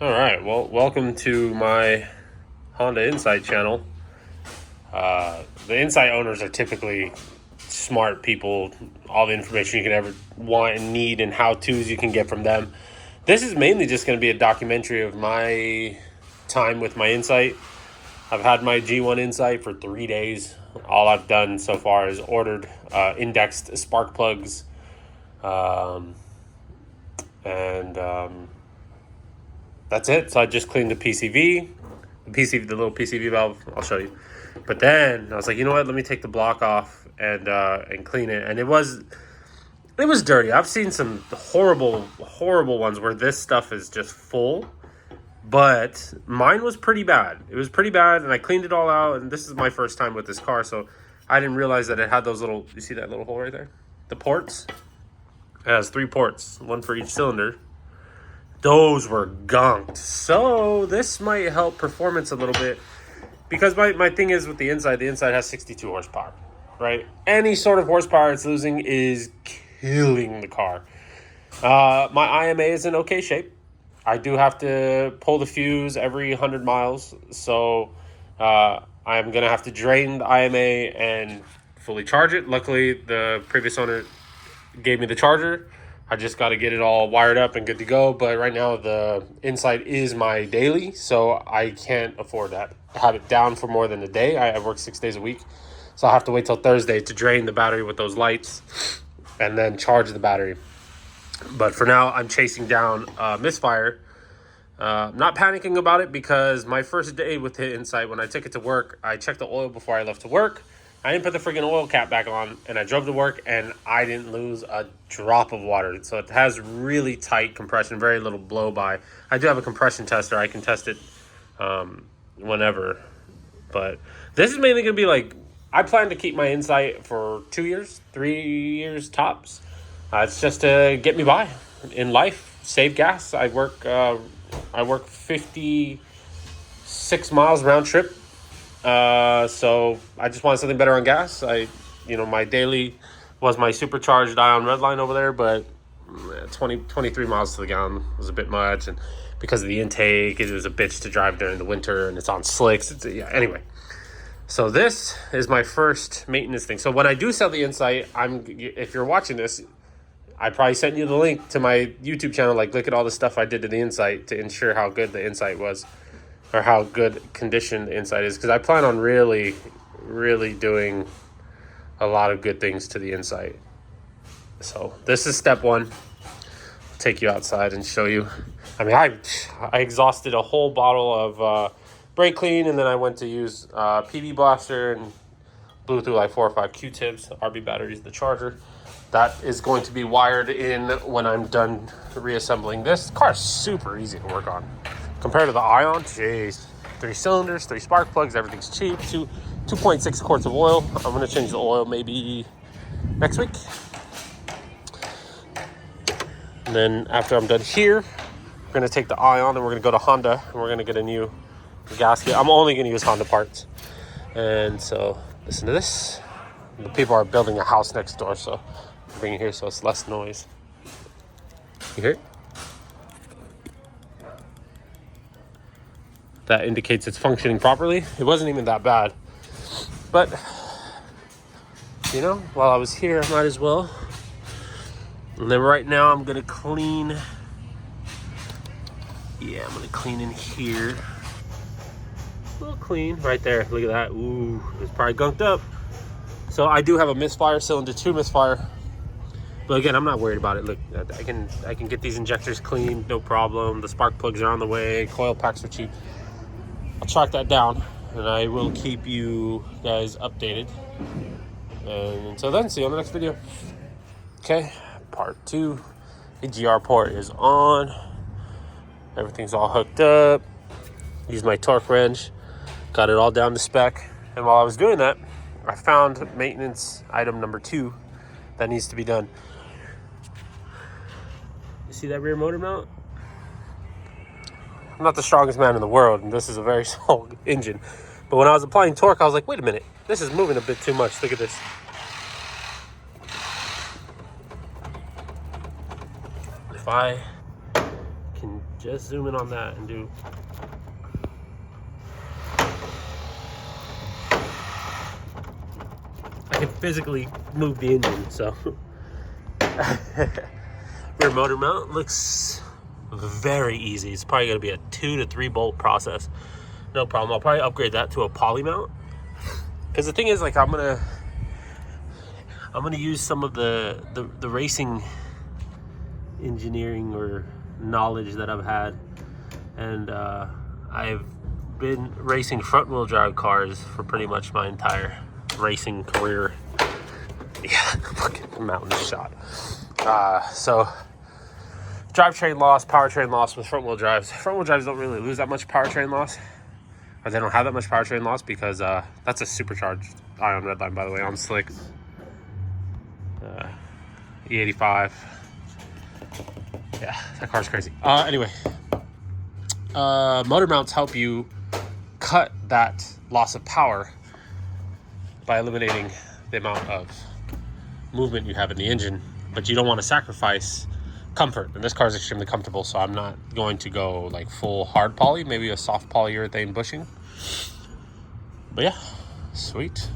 All right, well, welcome to my Honda Insight channel. The Insight owners are typically smart people. All the information you can ever want and need and how-tos you can get from them. This is mainly just going to be a documentary of my time with my Insight. I've had my G1 Insight for 3 days. All I've done so far is ordered indexed spark plugs and that's it. So I just cleaned the PCV, the little PCV valve. I'll show you. But then I was like, you know what? Let me take the block off and clean it. And it was dirty. I've seen some horrible ones where this stuff is just full. But mine was pretty bad. It was pretty bad, and I cleaned it all out. And this is my first time with this car, so I didn't realize that it had those little. You see that little hole right there? The ports. It has 3 ports, one for each cylinder. Those were gunked. So this might help performance a little bit. Because my thing is with the Insight has 62 horsepower, right? Any sort of horsepower it's losing is killing the car. My IMA is in okay shape. I do have to pull the fuse every 100 miles. So I'm going to have to drain the IMA and fully charge it. Luckily, the previous owner gave me the charger. I just got to get it all wired up and good to go. But right now, the Insight is my daily, so I can't afford that. Have it down for more than a day. I work 6 days a week, so I'll have to wait till Thursday to drain the battery with those lights and then charge the battery. But for now, I'm chasing down misfire. Not panicking about it because my first day with the Insight, when I took it to work, I checked the oil before I left to work. I didn't put the freaking oil cap back on, and I drove to work, and I didn't lose a drop of water. So it has really tight compression, very little blow by. I do have a compression tester. I can test it whenever. But this is mainly going to be like, I plan to keep my Insight for 2 years, 3 years tops. It's just to get me by in life, save gas. I work 56 miles round trip. So I just wanted something better on gas. My daily was my supercharged Ion Redline over there, but 23 miles to the gallon was a bit much. And because of the intake, it was a bitch to drive during the winter, and it's on slicks. Anyway. So this is my first maintenance thing. So when I do sell the Insight, if you're watching this, I probably sent you the link to my YouTube channel. Like, look at all the stuff I did to the Insight to ensure how good the Insight was, or how good condition the Insight is. Because I plan on really, really doing a lot of good things to the Insight. So this is step 1. I'll take you outside and show you. I mean, I exhausted a whole bottle of brake clean, and then I went to use PB Blaster and blew through like 4 or 5 Q-tips, RB batteries, the charger. That is going to be wired in when I'm done reassembling this. The car is super easy to work on. Compared to the Ion, jeez. 3 cylinders, 3 spark plugs, everything's cheap. 2.6 quarts of oil. I'm going to change the oil maybe next week. And then after I'm done here, we're going to take the Ion and we're going to go to Honda and we're going to get a new gasket. I'm only going to use Honda parts. And so listen to this. The people are building a house next door, so I'm bringing it here so it's less noise. You hear it? That indicates it's functioning properly. It wasn't even that bad. But, while I was here, I might as well. And then right now I'm going to clean. Yeah, I'm going to clean in here. A little clean right there. Look at that. Ooh, it's probably gunked up. So I do have a misfire, cylinder 2 misfire. But again, I'm not worried about it. Look, I can get these injectors clean, no problem. The spark plugs are on the way. Coil packs are cheap. I'll track that down, and I will keep you guys updated. And until then, see you on the next video. Okay, part 2. EGR port is on. Everything's all hooked up. Use my torque wrench. Got it all down to spec. And while I was doing that, I found maintenance item number 2 that needs to be done. You see that rear motor mount? I'm not the strongest man in the world, and this is a very small engine. But when I was applying torque, I was like, wait a minute, this is moving a bit too much. Look at this. If I can just zoom in on that and do. I can physically move the engine, so. Rear motor mount looks very easy. It's probably going to be a 2 to 3 bolt process. No problem. I'll probably upgrade that to a poly mount. Because the thing is, like, I'm gonna use some of the racing engineering or knowledge that I've had, and I've been racing front wheel drive cars for pretty much my entire racing career. Yeah, look at the mountain shot. So drivetrain loss, powertrain loss with front wheel drives. Front wheel drives don't really lose that much powertrain loss, or they don't have that much powertrain loss, because that's a supercharged Ion Redline, by the way, on slick. E85. Yeah, that car's crazy. Anyway, motor mounts help you cut that loss of power by eliminating the amount of movement you have in the engine, but you don't want to sacrifice comfort. And this car is extremely comfortable, so I'm not going to go like full hard poly, maybe a soft polyurethane bushing. But yeah, sweet.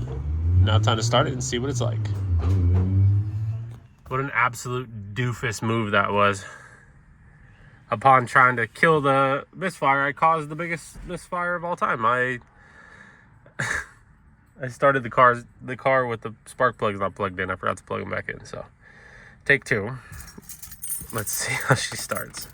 Now time to start it and see what it's like. What an absolute doofus move that was. Upon trying to kill the misfire, I caused the biggest misfire of all time. I started the car with the spark plugs not plugged in. I forgot to plug them back in. So, take 2. Let's see how she starts.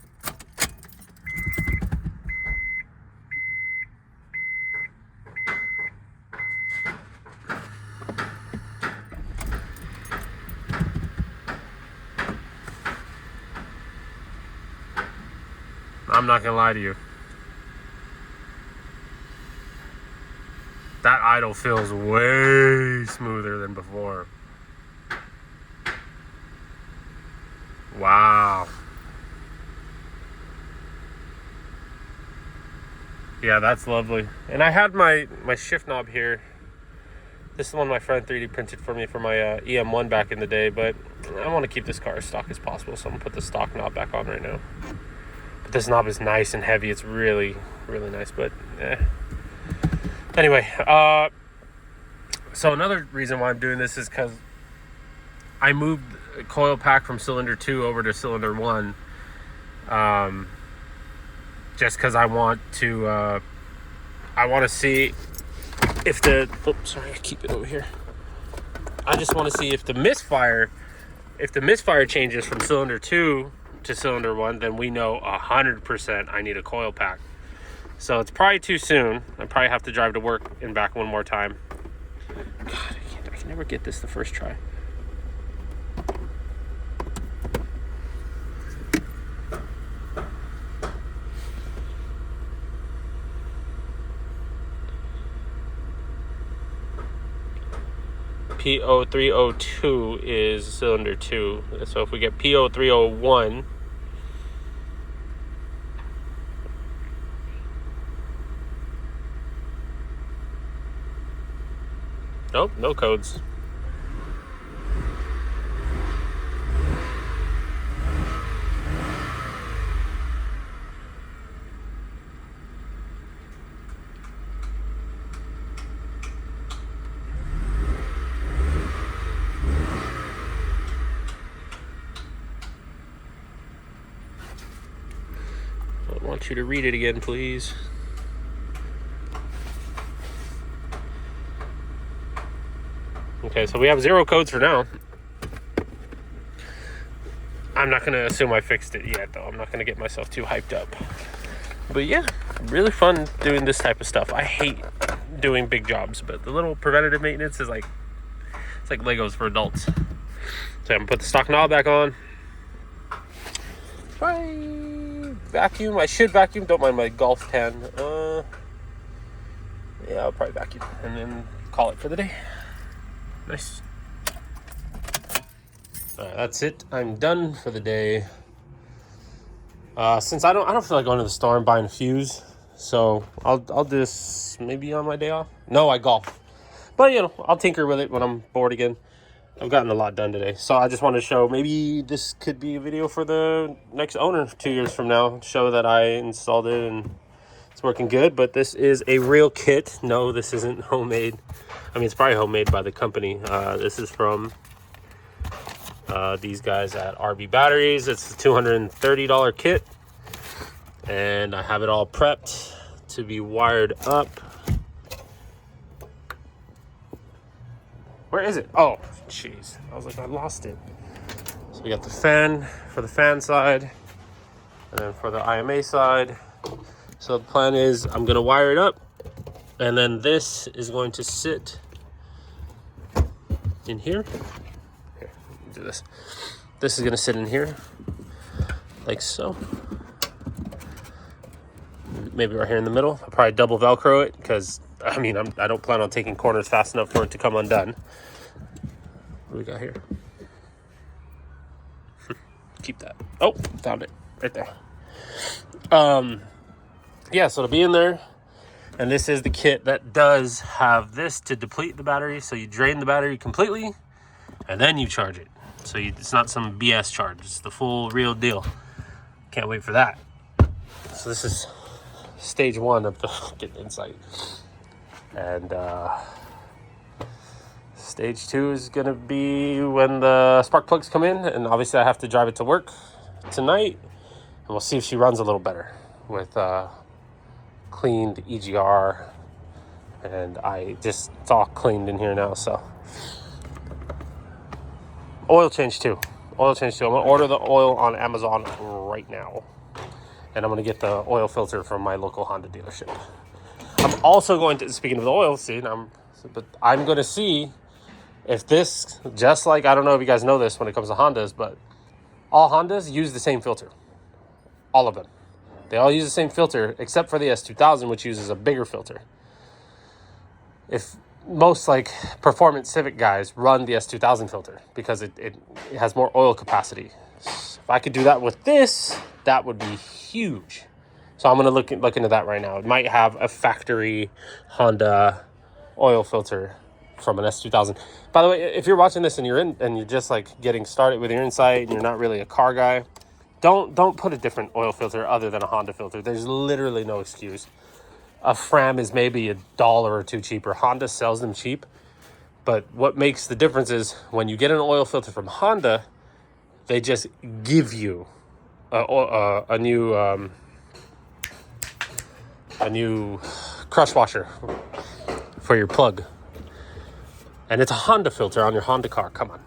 I'm not gonna lie to you. That idle feels way smoother than before. Wow. Yeah, that's lovely. And I had my shift knob here. This is the one my friend 3D printed for me for my EM1 back in the day, but I want to keep this car as stock as possible, so I'm gonna put the stock knob back on right now. But this knob is nice and heavy. It's really, really nice, but Anyway, so another reason why I'm doing this is because I moved a coil pack from cylinder 2 over to cylinder 1, just because I want to see if the, oops, sorry, I keep it over here. I just want to see if the misfire changes from cylinder 2 to cylinder 1, then we know 100% I need a coil pack. So it's probably too soon. I probably have to drive to work and back one more time. God, I can never get this the first try. P0302 is cylinder 2. So if we get P0301, nope, no codes. I want you to read it again, please. Okay, so we have 0 codes for now. I'm not going to assume I fixed it yet, though. I'm not going to get myself too hyped up. But yeah, really fun doing this type of stuff. I hate doing big jobs, but the little preventative maintenance is like, it's like Legos for adults. So I'm going to put the stock knob back on. Try vacuum. I should vacuum. Don't mind my golf tan. Yeah, I'll probably vacuum and then call it for the day. Nice. Alright, that's it. I'm done for the day. Since I don't feel like going to the store and buying a fuse, so I'll do this maybe on my day off. No, I golf, but you know, I'll tinker with it when I'm bored again. I've gotten a lot done today. So I just wanted to show, maybe this could be a video for the next owner 2 years from now. Show that I installed it and it's working good. But this is a real kit. No, this isn't homemade. I mean, it's probably homemade by the company. This is from these guys at RB Batteries. It's a $230 kit. And I have it all prepped to be wired up. Where is it? Oh, jeez. I was like, I lost it. So we got the fan for the fan side, and then for the IMA side. So the plan is I'm going to wire it up, and then this is going to sit in here. Here, let me do this. This is going to sit in here, like so. Maybe right here in the middle. I'll probably double Velcro it, because I mean, I don't plan on taking corners fast enough for it to come undone. What do we got here? Keep that. Oh, found it right there. Yeah, so it'll be in there. And this is the kit that does have this to deplete the battery. So you drain the battery completely and then you charge it. So it's not some BS charge. It's the full real deal. Can't wait for that. So this is stage one of the fucking insight. And stage two is going to be when the spark plugs come in. And obviously I have to drive it to work tonight. And we'll see if she runs a little better with cleaned EGR. And it's all cleaned in here now. So oil change too. I'm going to order the oil on Amazon right now. And I'm going to get the oil filter from my local Honda dealership. I'm also going to, speaking of the oil, I'm going to see if this, just like, I don't know if you guys know this when it comes to Hondas, but all Hondas use the same filter. All of them. They all use the same filter, except for the S2000, which uses a bigger filter. If most, like, performance Civic guys run the S2000 filter, because it has more oil capacity. If I could do that with this, that would be huge. So I'm going to look into that right now. It might have a factory Honda oil filter from an S2000. By the way, if you're watching this and you're just like getting started with your Insight and you're not really a car guy, don't put a different oil filter other than a Honda filter. There's literally no excuse. A Fram is maybe $1 or $2 cheaper. Honda sells them cheap. But what makes the difference is when you get an oil filter from Honda, they just give you a new crush washer for your plug. And it's a Honda filter on your Honda car. Come on.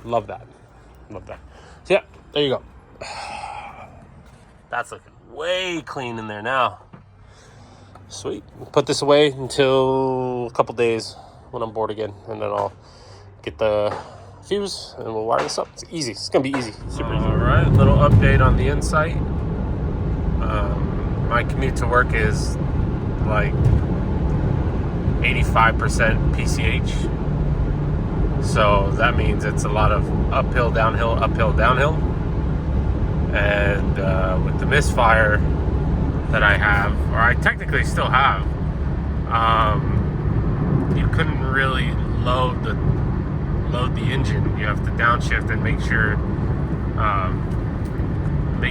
Love that. So yeah, there you go. That's looking way clean in there now. Sweet. Put this away until a couple days when I'm bored again. And then I'll get the fuse and we'll wire this up. It's easy. It's going to be easy. Super easy. All right. Little update on the Insight. My commute to work is like 85% PCH. So that means it's a lot of uphill, downhill. And with the misfire that I have, or I technically still have, you couldn't really load the engine. You have to downshift and make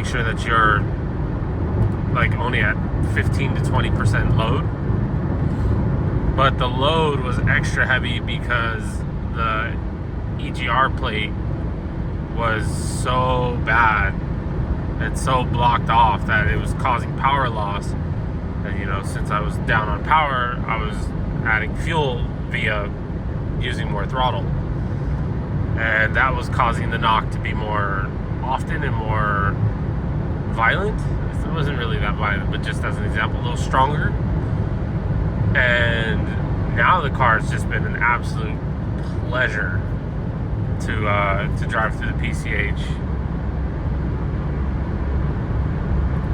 sure that you're like only at 15 to 20% load. But the load was extra heavy because the EGR plate was so bad and so blocked off that it was causing power loss. And since I was down on power, I was adding fuel via using more throttle. And that was causing the knock to be more often and more violent. It wasn't really that violent, but just as an example, a little stronger. And now the car has just been an absolute pleasure to drive through the PCH.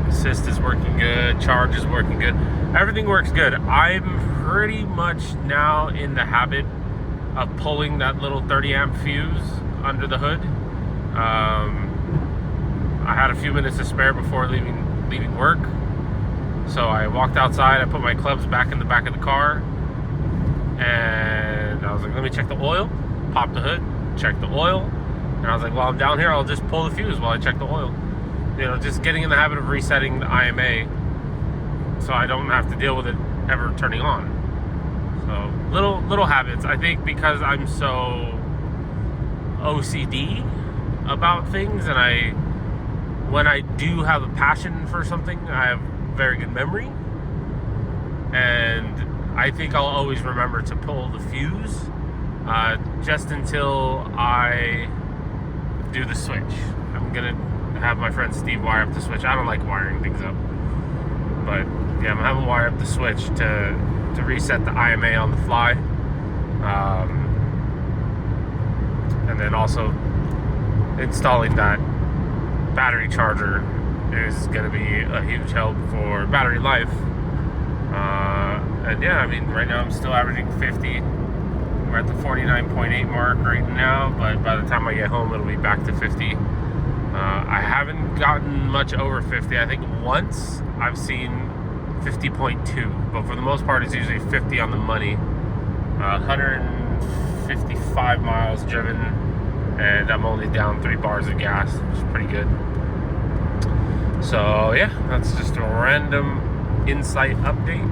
Assist is working good, charge is working good, everything works good. I'm pretty much now in the habit of pulling that little 30 amp fuse under the hood. I had a few minutes to spare before leaving work, so I walked outside. I put my clubs back in the back of the car, and I was like, let me check the oil. Popped the hood, check the oil. And I was like, well, I'm down here, I'll just pull the fuse while I check the oil. You know, just getting in the habit of resetting the IMA so I don't have to deal with it ever turning on. So little habits. I think because I'm so OCD about things, and when I do have a passion for something, I have very good memory, and I think I'll always remember to pull the fuse just until I do the switch. I'm gonna have my friend Steve wire up the switch. I don't like wiring things up, but yeah, I'm gonna have him wire up the switch to reset the IMA on the fly, and then also installing that battery charger is going to be a huge help for battery life. And yeah, I mean, right now I'm still averaging 50. We're at the 49.8 mark right now, but by the time I get home, it'll be back to 50. I haven't gotten much over 50. I think once I've seen 50.2, but for the most part, it's usually 50 on the money. 155 miles driven, and I'm only down 3 bars of gas, which is pretty good. So yeah, that's just a random insight update.